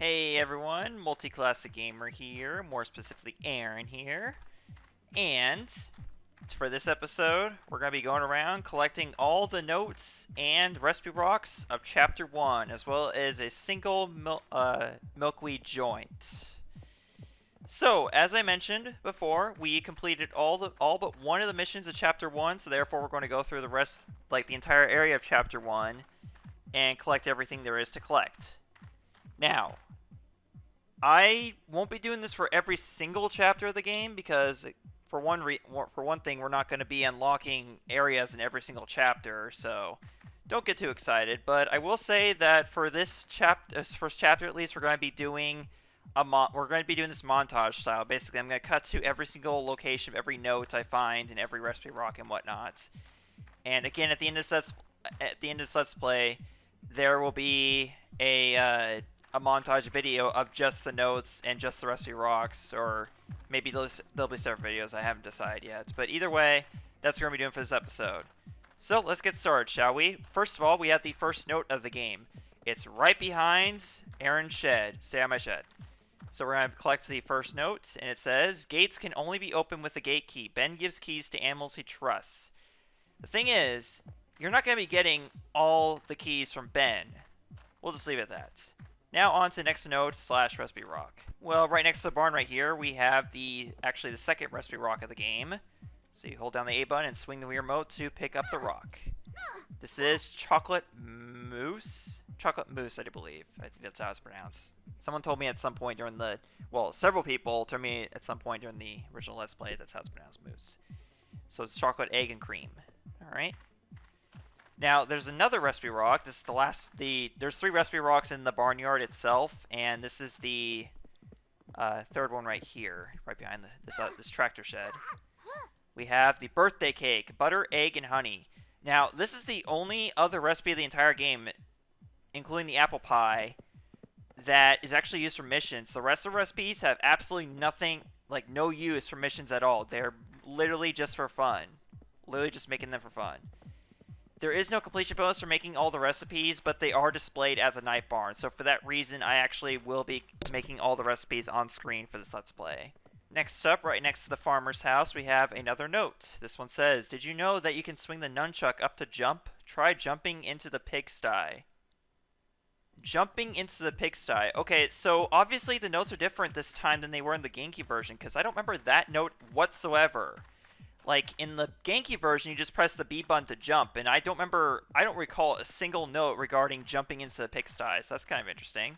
Hey everyone, MultiClassicGamer here, more specifically Aaron here, and for this episode, we're going to be going around collecting all the notes and recipe rocks of Chapter 1, as well as a single milkweed joint. So, as I mentioned before, we completed all but one of the missions of Chapter 1, so therefore we're going to go through the rest, like the entire area of Chapter 1, and collect everything there is to collect. Now, I won't be doing this for every single chapter of the game because, for one thing, we're not going to be unlocking areas in every single chapter, so don't get too excited. But I will say that for this first chapter at least, we're going to be doing this montage style. Basically, I'm going to cut to every single location of every note I find and every recipe rock and whatnot. And again, at the end of this Let's Play, there will be a montage video of just the notes and just the recipe rocks, or maybe there'll be separate videos. I haven't decided yet. But either way, that's what we're going to be doing for this episode. So let's get started, shall we? First of all, we have the first note of the game. It's right behind Aaron's shed. Stay on my shed. So we're going to collect the first note, and it says, gates can only be opened with a gate key. Ben gives keys to animals he trusts. The thing is, you're not going to be getting all the keys from Ben. We'll just leave it at that. Now on to next note / recipe rock. Well, right next to the barn right here, we have actually the second recipe rock of the game. So you hold down the A button and swing the Wii remote to pick up the rock. This is chocolate mousse? Chocolate mousse, I do believe. I think that's how it's pronounced. Someone told me at some point during the... Well, several people told me at some point during the original Let's Play that's how it's pronounced, mousse. So it's chocolate, egg, and cream. Alright. Now, there's another recipe rock. This is there's 3 recipe rocks in the barnyard itself, and this is the third one right here, right behind this tractor shed. We have the birthday cake, butter, egg, and honey. Now, this is the only other recipe of the entire game, including the apple pie, that is actually used for missions. The rest of the recipes have absolutely nothing, like no use for missions at all. They're literally just for fun. Literally just making them for fun. There is no completion bonus for making all the recipes, but they are displayed at the night barn. So for that reason, I actually will be making all the recipes on screen for this Let's Play. Next up, right next to the farmer's house, we have another note. This one says, did you know that you can swing the nunchuck up to jump? Try jumping into the pigsty. Jumping into the pigsty. Okay, so obviously the notes are different this time than they were in the GameCube version, because I don't remember that note whatsoever. Like, in the GameCube version, you just press the B button to jump, and I don't recall a single note regarding jumping into the pigsty, so that's kind of interesting.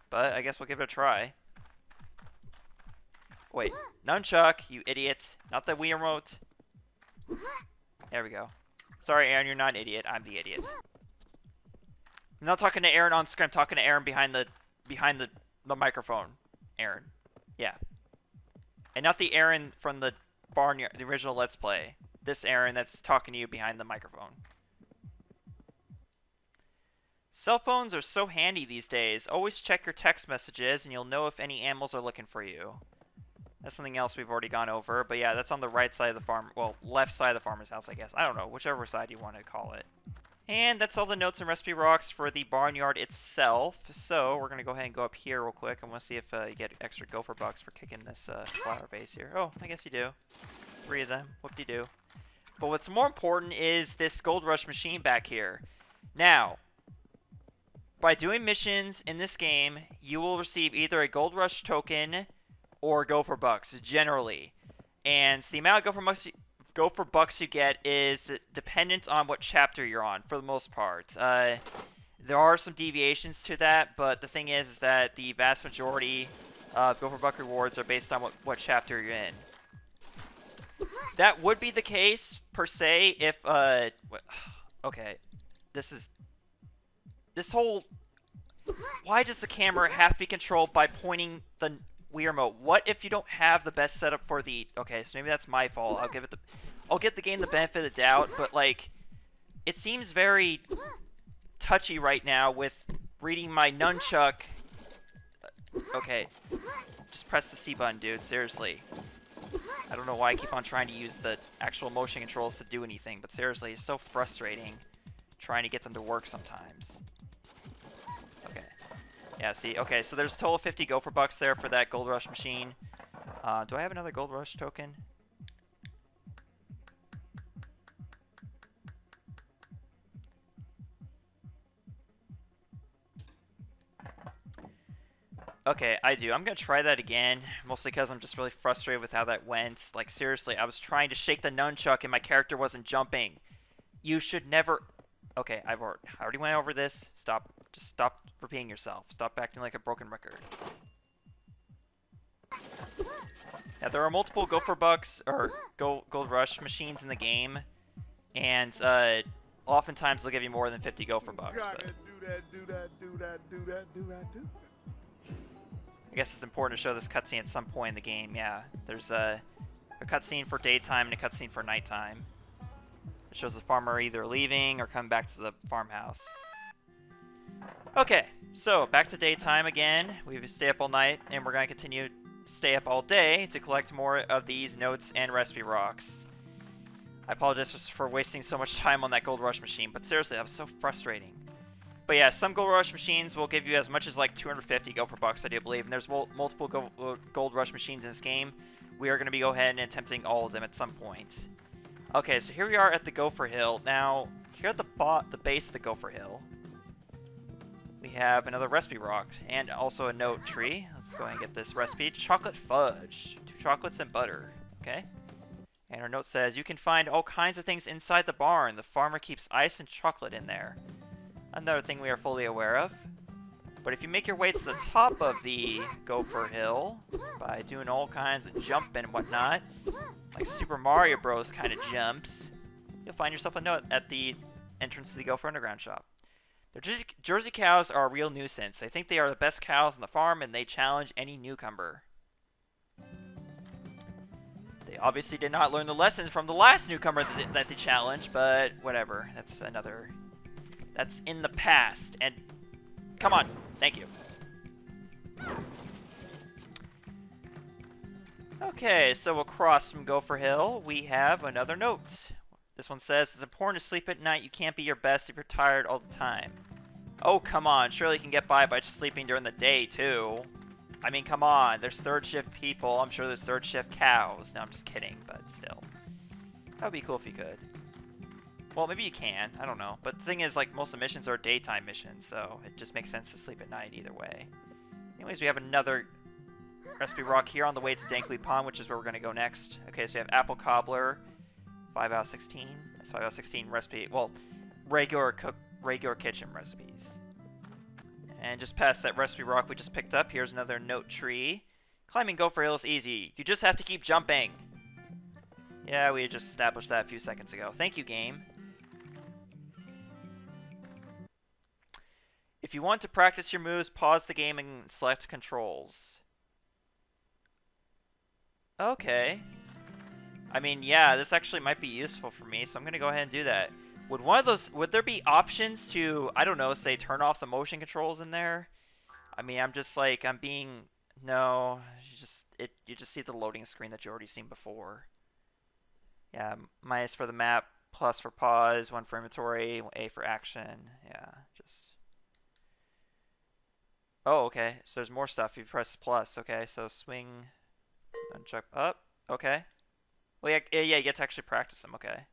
But I guess we'll give it a try. Wait, nunchuck, you idiot. Not the Wii remote. There we go. Sorry, Aaron, you're not an idiot. I'm the idiot. I'm not talking to Aaron on screen. I'm talking to Aaron behind the microphone. Aaron. Yeah. And not the Aaron from the Barnyard, the original Let's Play. This Aaron that's talking to you behind the microphone. Cell phones are so handy these days. Always check your text messages and you'll know if any animals are looking for you. That's something else we've already gone over. But yeah, that's on the right side of the farm. Well, left side of the farmer's house, I guess. I don't know. Whichever side you want to call it. And that's all the notes and recipe rocks for the barnyard itself. So we're going to go ahead and go up here real quick. I want to see if you get extra gopher bucks for kicking this flower vase here. Oh, I guess you do. 3 of them. Whoop-de-doo. But what's more important is this Gold Rush machine back here. Now, by doing missions in this game, you will receive either a Gold Rush token or gopher bucks, generally. And the amount of gopher bucks you get is dependent on what chapter you're on, for the most part. There are some deviations to that, but the thing is that the vast majority of gopher buck rewards are based on what chapter you're in. That would be the case, per se, if, okay, this whole, why does the camera have to be controlled by pointing the Wii remote? What if you don't have the best setup for the, okay, so maybe that's my fault, I'll give the game the benefit of the doubt, but, like, it seems very touchy right now with reading my nunchuck. Okay, just press the C button, dude, seriously. I don't know why I keep on trying to use the actual motion controls to do anything, but seriously, it's so frustrating trying to get them to work sometimes. Okay. Yeah, see, okay, so there's a total of 50 Gopher Bucks there for that Gold Rush machine. Do I have another Gold Rush token? Okay, I do. I'm going to try that again, mostly because I'm just really frustrated with how that went. Like, seriously, I was trying to shake the nunchuck and my character wasn't jumping. You should never... Okay, I already went over this. Stop. Just stop repeating yourself. Stop acting like a broken record. Yeah, there are multiple Gopher Bucks, or Gold Rush machines in the game, and oftentimes they'll give you more than 50 Gopher Bucks. But I guess it's important to show this cutscene at some point in the game. Yeah, there's a cutscene for daytime and a cutscene for nighttime. It shows the farmer either leaving or coming back to the farmhouse. Okay, so back to daytime again. We stay up all night, and we're going to continue to stay up all day to collect more of these notes and recipe rocks. I apologize for wasting so much time on that Gold Rush machine, but seriously, that was so frustrating. But yeah, some Gold Rush machines will give you as much as like 250 Gopher Bucks, I do believe, and there's multiple Gold Rush machines in this game. We are going to be going ahead and attempting all of them at some point. Okay, so here we are at the Gopher Hill. Now, here at the base of the Gopher Hill, we have another recipe rock and also a note tree. Let's go ahead and get this recipe. Chocolate fudge. 2 chocolates and butter. Okay. And our note says, you can find all kinds of things inside the barn. The farmer keeps ice and chocolate in there. Another thing we are fully aware of. But if you make your way to the top of the Gopher Hill by doing all kinds of jumping and whatnot, like Super Mario Bros. Kind of jumps, you'll find yourself a note at the entrance to the Gopher Underground shop. The Jersey cows are a real nuisance. They think they are the best cows on the farm, and they challenge any newcomer. They obviously did not learn the lessons from the last newcomer that they challenged, but whatever. That's in the past. And come on. Thank you. Okay, so across from Gopher Hill, we have another note. This one says, it's important to sleep at night. You can't be your best if you're tired all the time. Oh, come on. Surely you can get by just sleeping during the day, too. I mean, come on. There's third shift people. I'm sure there's third shift cows. No, I'm just kidding, but still. That would be cool if you could. Well, maybe you can. I don't know. But the thing is, like, most of the missions are daytime missions, so it just makes sense to sleep at night either way. Anyways, we have another recipe rock here on the way to Dankweed Pond, which is where we're going to go next. Okay, so you have apple cobbler, 5 out of 16. That's 5 out of 16 recipe. Well, regular kitchen recipes. And just past that recipe rock we just picked up, here's another note tree. Climbing Gopher Hill is easy. You just have to keep jumping. Yeah, we just established that a few seconds ago. Thank you, game. If you want to practice your moves, pause the game and select controls. Okay. I mean, yeah, this actually might be useful for me, so I'm going to go ahead and do that. Would there be options to, I don't know, say turn off the motion controls in there? I mean, no, you just see the loading screen that you already seen before. Yeah, minus for the map, plus for pause, 1 for inventory, A for action. Yeah, just... Oh, okay, so there's more stuff. You press plus, okay, so swing, nunchuck up, okay. Well, yeah, you get to actually practice them, okay.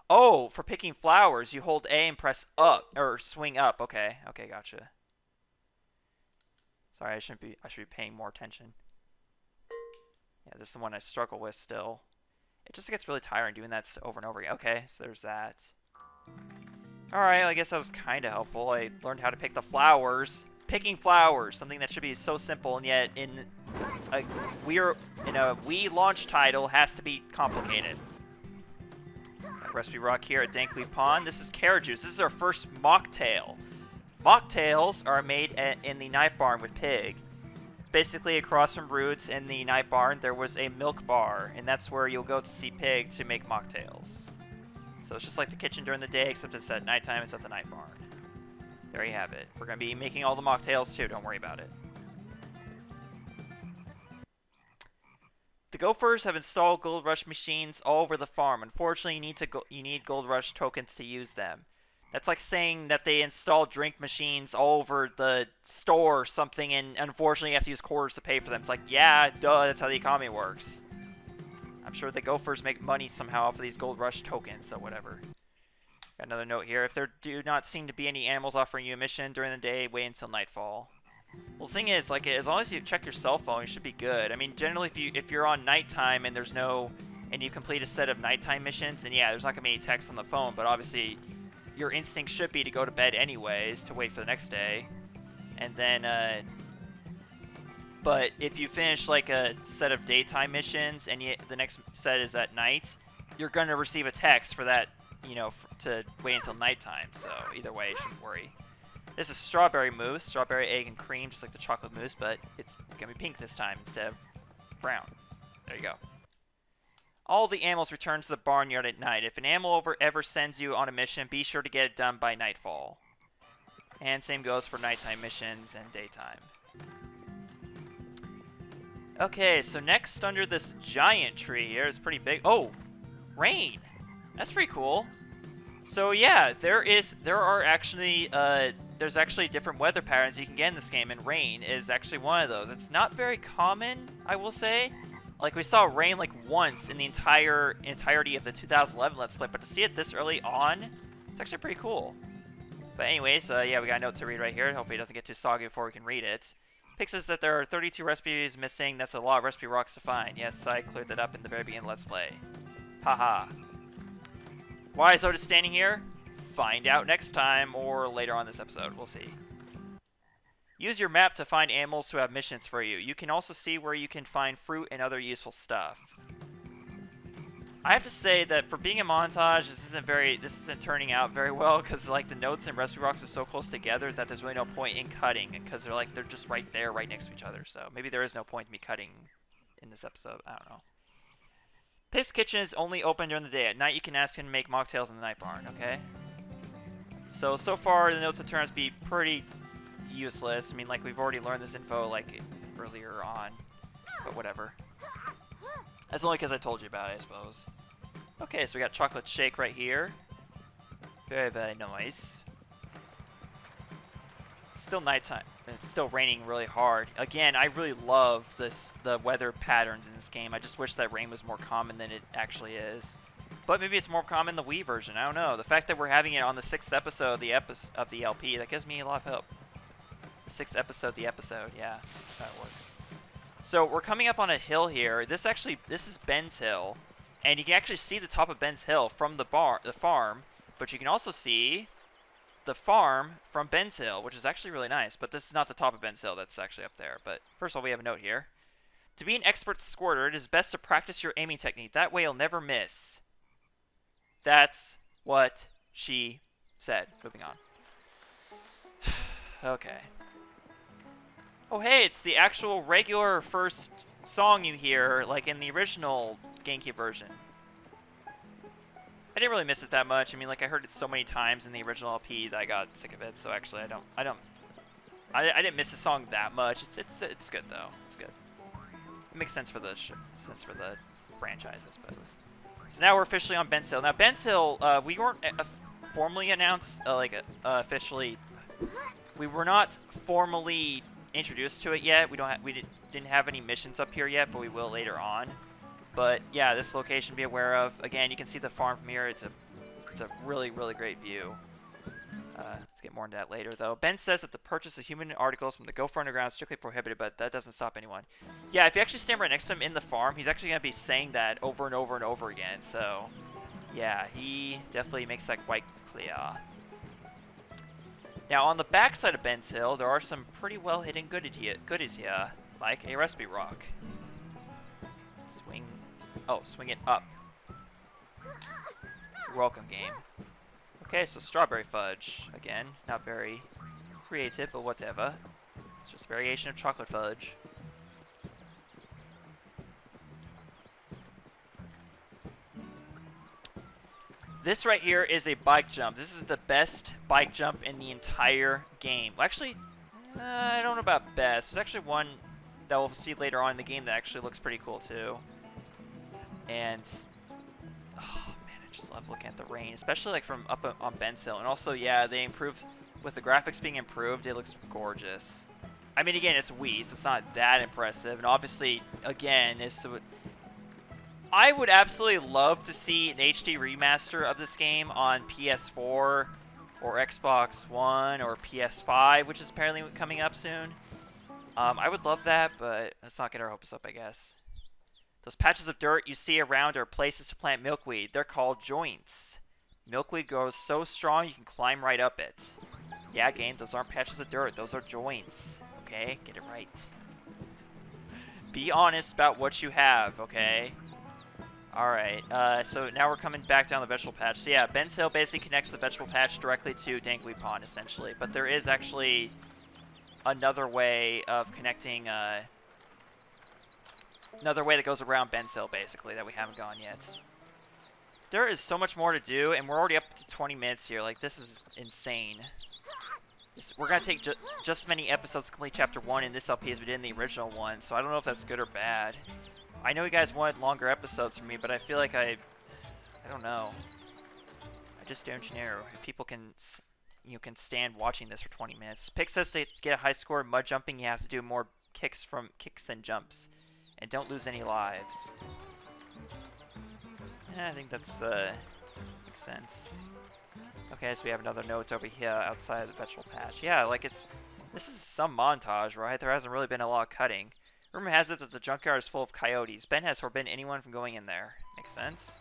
Oh, for picking flowers, you hold A and press up, or swing up, okay. Okay, gotcha. Sorry, I should be paying more attention. Yeah, this is the one I struggle with still. It just gets really tiring doing that over and over again. Okay, so there's that. Alright, I guess that was kind of helpful. I learned how to pick the flowers. Picking flowers, something that should be so simple, and yet in a Wii launch title has to be complicated. Recipe rock here at Dankweed Pond. This is carrot juice. This is our first mocktail. Mocktails are made in the night barn with Pig. Basically, across from Roots in the night barn, there was a milk bar, and that's where you'll go to see Pig to make mocktails. So it's just like the kitchen during the day, except it's at nighttime, it's at the night barn. There you have it. We're going to be making all the mocktails too, don't worry about it. The Gophers have installed Gold Rush machines all over the farm. Unfortunately, you need Gold Rush tokens to use them. That's like saying that they installed drink machines all over the store or something, and unfortunately you have to use quarters to pay for them. It's like, yeah, duh, that's how the economy works. I'm sure the Gophers make money somehow off of these Gold Rush tokens, so whatever. Got another note here. If there do not seem to be any animals offering you a mission during the day, wait until nightfall. Well, the thing is, like, as long as you check your cell phone, you should be good. I mean, generally, if you're on nighttime and there's no, and you complete a set of nighttime missions, then yeah, there's not gonna be any text on the phone. But obviously, your instinct should be to go to bed anyways, to wait for the next day, and then. But if you finish like a set of daytime missions and the next set is at night, you're gonna receive a text for that, you know, to wait until nighttime. So either way, you shouldn't worry. This is strawberry mousse, strawberry, egg, and cream, just like the chocolate mousse, but it's gonna be pink this time instead of brown. There you go. All the animals return to the barnyard at night. If an animal ever sends you on a mission, be sure to get it done by nightfall. And same goes for nighttime missions and daytime. Okay, so next under this giant tree here is pretty big. Oh, rain. That's pretty cool. So yeah, there's actually different weather patterns you can get in this game, and rain is actually one of those. It's not very common, I will say. Like, we saw rain like once in the entirety of the 2011 Let's Play, but to see it this early on, it's actually pretty cool. But anyways, yeah, we got a note to read right here. Hopefully it doesn't get too soggy before we can read it. Pick says that there are 32 recipes missing. That's a lot of recipe rocks to find. Yes, I cleared that up in the very beginning of Let's Play. Haha. Why is Otis standing here? Find out next time, or later on this episode. We'll see. Use your map to find animals who have missions for you. You can also see where you can find fruit and other useful stuff. I have to say that for being a montage, this isn't turning out very well, because like the notes and recipe rocks are so close together that there's really no point in cutting, because they're just right there, right next to each other. So maybe there is no point in me cutting in this episode. I don't know. Pig's Kitchen is only open during the day. At night, you can ask him to make mocktails in the night barn. Okay. So far the notes have turned out to be pretty useless. I mean, like, we've already learned this info like earlier on, but whatever. That's only because I told you about it, I suppose. Okay, so we got chocolate shake right here. Very, very nice. Still nighttime. It's still raining really hard. Again, I really love the weather patterns in this game. I just wish that rain was more common than it actually is. But maybe it's more common in the Wii version. I don't know. The fact that we're having it on the 6th episode of the LP, that gives me a lot of hope. The 6th episode, the episode. Yeah, that's how it works. So we're coming up on a hill here. This is Ben's Hill, and you can actually see the top of Ben's Hill from the farm, but you can also see the farm from Ben's Hill, which is actually really nice. But this is not the top of Ben's Hill. That's actually up there. But first of all, we have a note here. To be an expert squirter, it is best to practice your aiming technique. That way you'll never miss. That's what she said. Moving on. Okay. Oh, hey, it's the actual regular first song you hear, like in the original GameCube version. I didn't really miss it that much. I mean, like, I heard it so many times in the original LP that I got sick of it. So actually, I didn't miss the song that much. It's good though. It's good. It makes sense for the franchise, I suppose. So now we're officially on Ben's Hill. Now Ben's Hill, we weren't formally announced, officially. We were not formally introduced to it yet. We didn't have any missions up here yet, but we will later on. But yeah, this location to be aware of. Again, you can see the farm from here. It's a really, really great view. Let's get more into that later, though. Ben says that the purchase of human articles from the Gopher Underground is strictly prohibited, but that doesn't stop anyone. Yeah, if you actually stand right next to him in the farm, he's actually going to be saying that over and over and over again. So, yeah, he definitely makes that quite clear. Now, on the backside of Ben's Hill, there are some pretty well-hidden goodies here, like a recipe rock. Swing it up. You're welcome, game. Okay, so strawberry fudge. Again, not very creative, but whatever. It's just a variation of chocolate fudge. This right here is a bike jump. This is the best bike jump in the entire game. Well, actually, I don't know about best. There's actually one that we'll see later on in the game that actually looks pretty cool too. And, oh man, just love looking at the rain, especially like from up on Ben's Hill. And also, yeah, they improved with the graphics being improved. It looks gorgeous. I mean, again, it's Wii, so it's not that impressive. And obviously, again, I would absolutely love to see an HD remaster of this game on PS4 or Xbox One or PS5, which is apparently coming up soon. I would love that, but let's not get our hopes up, I guess. Those patches of dirt you see around are places to plant milkweed. They're called joints. Milkweed grows so strong you can climb right up it. Yeah, game, those aren't patches of dirt. Those are joints. Okay? Get it right. Be honest about what you have, okay? Alright, so now we're coming back down the vegetable patch. So yeah, Ben's Hill basically connects the vegetable patch directly to Dangly Pond, essentially. But there is actually another way of connecting, another way that goes around Ben's Hill, basically, that we haven't gone yet. There is so much more to do, and we're already up to 20 minutes here. Like, this is insane. We're going to take just as many episodes to complete Chapter 1 in this LP as we did in the original one, so I don't know if that's good or bad. I know you guys wanted longer episodes from me, but I feel like I don't know. I just don't know if people can, can stand watching this for 20 minutes. Pig says to get a high score in mud jumping, you have to do more kicks than jumps. And don't lose any lives. Yeah, I think that's, makes sense. Okay, so we have another note over here outside of the vegetable patch. Yeah, like this is some montage, right? There hasn't really been a lot of cutting. Rumor has it that the junkyard is full of coyotes. Ben has forbidden anyone from going in there. Makes sense.